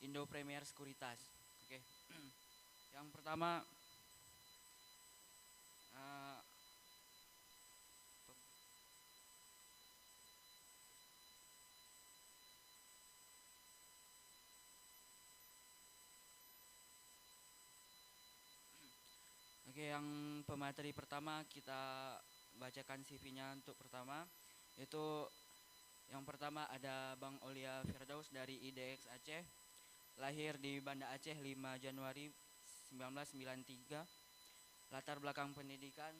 Indo Premier Sekuritas. Oke. Yang pertama eh, Oke, yang pemateri pertama kita bacakan CV-nya untuk pertama. Itu yang pertama ada Bang Olia Firdaus dari IDX Aceh. Lahir di Banda Aceh 5 Januari 1993. Latar belakang pendidikan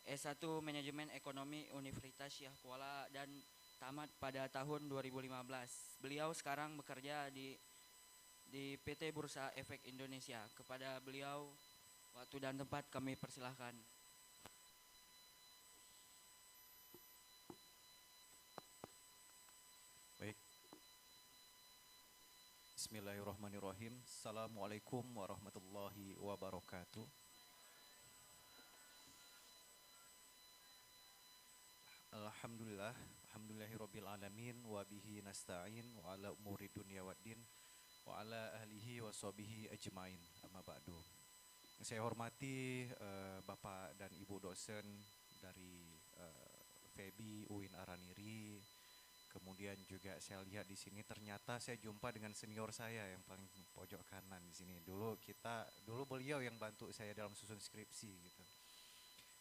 S1 Manajemen Ekonomi Universitas Syah Kuala dan tamat pada tahun 2015. Beliau sekarang bekerja di PT Bursa Efek Indonesia. Kepada beliau waktu dan tempat kami persilahkan. Baik. Bismillahirrahmanirrahim. Assalamualaikum warahmatullahi wabarakatuh. Alhamdulillah, alhamdulillahirabbil alamin wa bihi nasta'in wa ala umuri dunya waddin wa ala ahlihi wa sahbihi ajmain. Amma ba'du. Yang saya hormati Bapak dan Ibu dosen dari FEBI UIN Araniri. Kemudian juga saya lihat di sini ternyata saya jumpa dengan senior saya yang paling pojok kanan di sini. Dulu beliau yang bantu saya dalam susun skripsi gitu.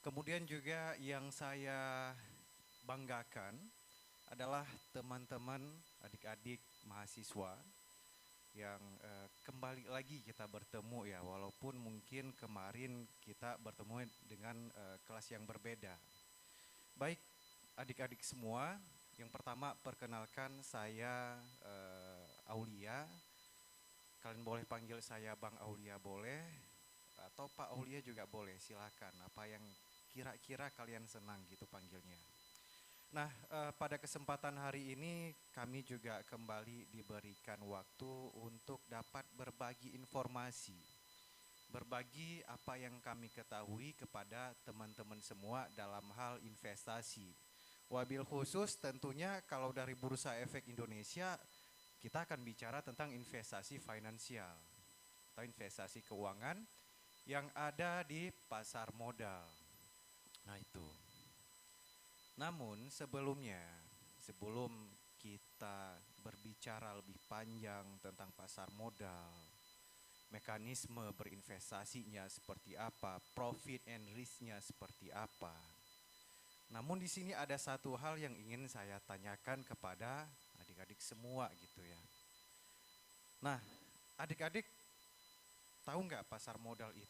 Kemudian juga yang saya banggakan adalah teman-teman adik-adik mahasiswa yang kembali lagi kita bertemu ya, walaupun mungkin kemarin kita bertemu dengan kelas yang berbeda. Baik adik-adik semua, yang pertama perkenalkan saya Aulia. Kalian boleh panggil saya Bang Aulia boleh, atau Pak Aulia juga boleh, silakan. Apa yang kira-kira kalian senang gitu panggilnya. Nah, pada kesempatan hari ini kami juga kembali diberikan waktu untuk dapat berbagi informasi. Berbagi apa yang kami ketahui kepada teman-teman semua dalam hal investasi. Wabil khusus tentunya kalau dari Bursa Efek Indonesia kita akan bicara tentang investasi finansial atau investasi keuangan yang ada di pasar modal. Nah itu. Namun sebelum kita berbicara lebih panjang tentang pasar modal, mekanisme berinvestasinya seperti apa, profit and risk-nya seperti apa. Namun di sini ada satu hal yang ingin saya tanyakan kepada adik-adik semua gitu ya. Nah, adik-adik tahu nggak pasar modal itu?